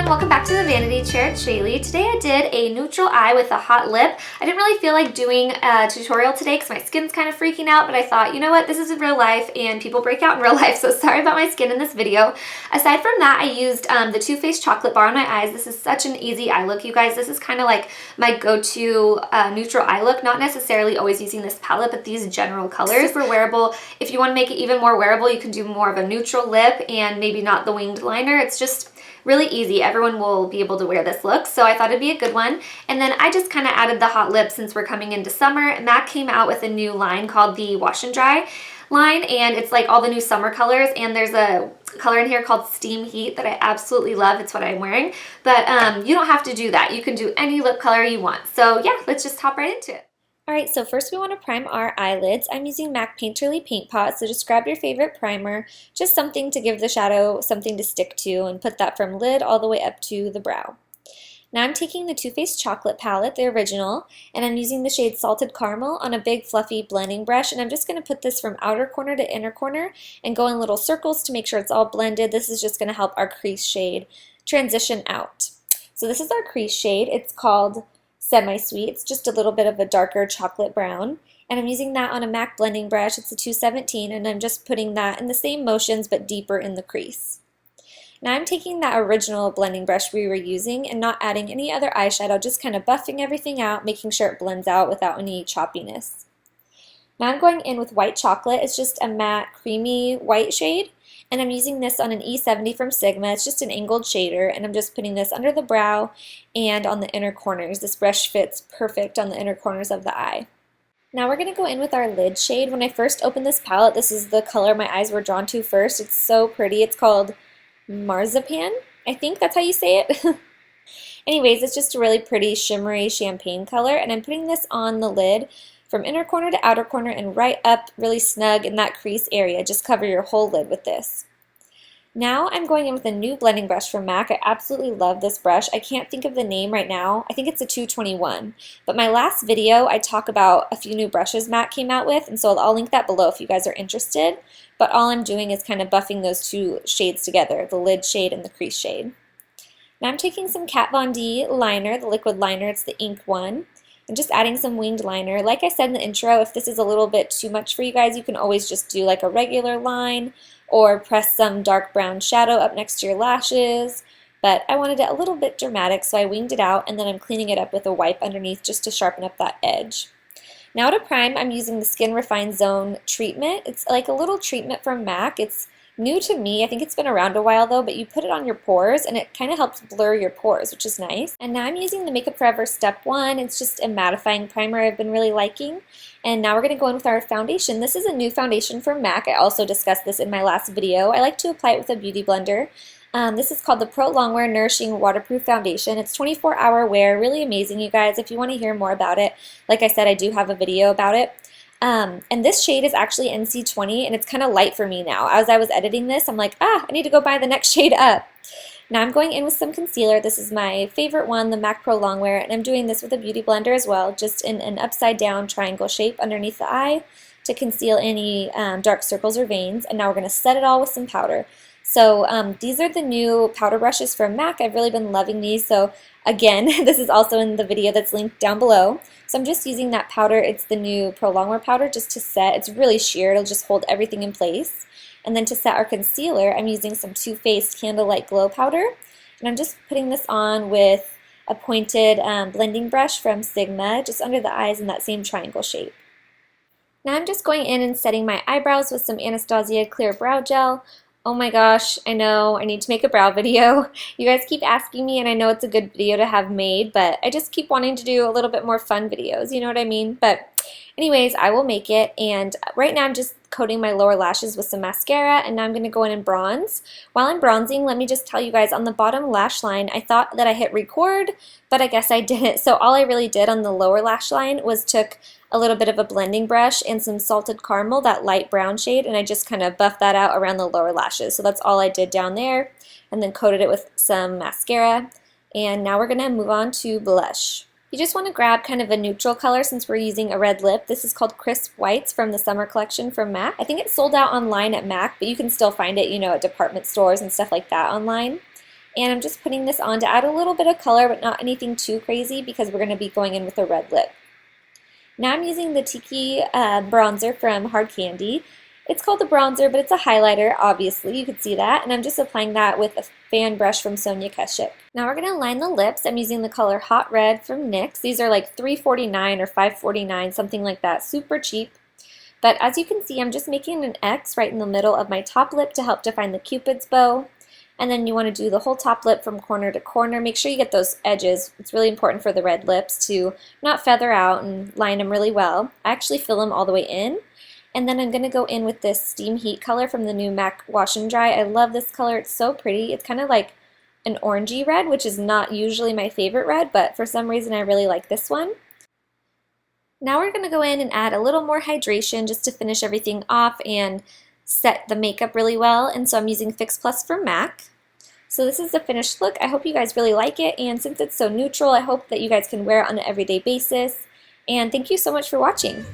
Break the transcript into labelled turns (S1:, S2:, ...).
S1: everyone, welcome back to the Vanity Chair. It's Shaylee. Today I did a neutral eye with a hot lip. I didn't really feel like doing a tutorial today because my skin's kind of freaking out, but I thought, you know what, this is in real life and people break out in real life, so sorry about my skin in this video. Aside from that, I used the Too Faced chocolate bar on my eyes. This is such an easy eye look, you guys. This is kind of like my go-to neutral eye look, not necessarily always using this palette, but these general colors. Super wearable. If you want to make it even more wearable, you can do more of a neutral lip and maybe not the winged liner. It's just really easy. Everyone will be able to wear this look, so I thought it'd be a good one. And then I just kind of added the hot lip since we're coming into summer. MAC came out with a new line called the Wash and Dry line, and it's like all the new summer colors, and there's a color in here called Steam Heat that I absolutely love. It's what I'm wearing, but you don't have to do that. You can do any lip color you want. So yeah, let's just hop right into it. Alright, so first we want to prime our eyelids. I'm using MAC Painterly Paint Pot, so just grab your favorite primer, just something to give the shadow something to stick to, and put that from lid all the way up to the brow. Now I'm taking the Too Faced Chocolate Palette, the original, and I'm using the shade Salted Caramel on a big fluffy blending brush, and I'm just going to put this from outer corner to inner corner and go in little circles to make sure it's all blended. This is just going to help our crease shade transition out. So this is our crease shade. It's called Semi-Sweet. It's just a little bit of a darker chocolate brown, and I'm using that on a MAC blending brush. It's a 217, and I'm just putting that in the same motions but deeper in the crease. Now I'm taking that original blending brush we were using and not adding any other eyeshadow, just kind of buffing everything out, making sure it blends out without any choppiness. Now I'm going in with white chocolate. It's just a matte creamy white shade, and I'm using this on an E70 from Sigma. It's just an angled shader, and I'm just putting this under the brow and on the inner corners. This brush fits perfect on the inner corners of the eye. Now we're going to go in with our lid shade. When I first opened this palette, this is the color my eyes were drawn to first. It's so pretty. It's called Marzipan. I think that's how you say it. Anyways, it's just a really pretty shimmery champagne color, and I'm putting this on the lid from inner corner to outer corner and right up really snug in that crease area. Just cover your whole lid with this. Now I'm going in with a new blending brush from MAC. I absolutely love this brush. I can't think of the name right now. I think it's a 221. But my last video I talk about a few new brushes MAC came out with, and so I'll link that below if you guys are interested. But all I'm doing is kind of buffing those two shades together, the lid shade and the crease shade. Now I'm taking some Kat Von D liner, the liquid liner. It's the ink one. And just adding some winged liner. Like I said in the intro, if this is a little bit too much for you guys, you can always just do like a regular line or press some dark brown shadow up next to your lashes. But I wanted it a little bit dramatic, so I winged it out, and then I'm cleaning it up with a wipe underneath just to sharpen up that edge. Now to prime, I'm using the Skin Refine Zone treatment. It's like a little treatment from MAC. It's new to me. I think it's been around a while though, but you put it on your pores and it kind of helps blur your pores, which is nice. And now I'm using the Makeup Forever Step 1. It's just a mattifying primer I've been really liking. And now we're going to go in with our foundation. This is a new foundation from MAC. I also discussed this in my last video. I like to apply it with a beauty blender. This is called the Pro Longwear Nourishing Waterproof Foundation. It's 24-hour wear, really amazing, you guys. If you want to hear more about it, like I said, I do have a video about it. And this shade is actually NC20, and it's kind of light for me now. As I was editing this, I'm like, I need to go buy the next shade up. Now I'm going in with some concealer. This is my favorite one, the MAC Pro Longwear, and I'm doing this with a beauty blender as well, just in an upside down triangle shape underneath the eye to conceal any dark circles or veins. And now we're going to set it all with some powder. So these are the new powder brushes from MAC. I've really been loving these. So again, this is also in the video that's linked down below. So I'm just using that powder. It's the new Pro Longwear powder just to set. It's really sheer. It'll just hold everything in place. And then to set our concealer, I'm using some Too Faced Candlelight Glow powder. And I'm just putting this on with a pointed blending brush from Sigma, just under the eyes in that same triangle shape. Now I'm just going in and setting my eyebrows with some Anastasia Clear Brow Gel. Oh my gosh, I know, I need to make a brow video. You guys keep asking me, and I know it's a good video to have made, but I just keep wanting to do a little bit more fun videos, you know what I mean? But anyways, I will make it, and right now I'm just coating my lower lashes with some mascara, and now I'm going to go in and bronze. While I'm bronzing, let me just tell you guys, on the bottom lash line, I thought that I hit record, but I guess I didn't. So all I really did on the lower lash line was took a little bit of a blending brush and some Salted Caramel, that light brown shade, and I just kind of buffed that out around the lower lashes. So that's all I did down there, and then coated it with some mascara. And now we're going to move on to blush. You just want to grab kind of a neutral color since we're using a red lip. This is called Crisp Whites from the summer collection from MAC. I think it's sold out online at MAC, but you can still find it, you know, at department stores and stuff like that online. And I'm just putting this on to add a little bit of color, but not anything too crazy because we're going to be going in with a red lip. Now I'm using the Tiki bronzer from Hard Candy. It's called the bronzer, but it's a highlighter, obviously, you could see that. And I'm just applying that with a fan brush from Sonia Keshik. Now we're going to line the lips. I'm using the color Hot Red from NYX. These are like $3.49 or $5.49, something like that, super cheap. But as you can see, I'm just making an X right in the middle of my top lip to help define the Cupid's bow. And then you want to do the whole top lip from corner to corner. Make sure you get those edges. It's really important for the red lips to not feather out and line them really well. I actually fill them all the way in. And then I'm going to go in with this Steam Heat color from the new MAC Wash and Dry. I love this color. It's so pretty. It's kind of like an orangey red, which is not usually my favorite red, but for some reason I really like this one. Now we're going to go in and add a little more hydration just to finish everything off and set the makeup really well. And so I'm using Fix Plus from MAC. So this is the finished look. I hope you guys really like it, and since it's so neutral, I hope that you guys can wear it on an everyday basis. And thank you so much for watching.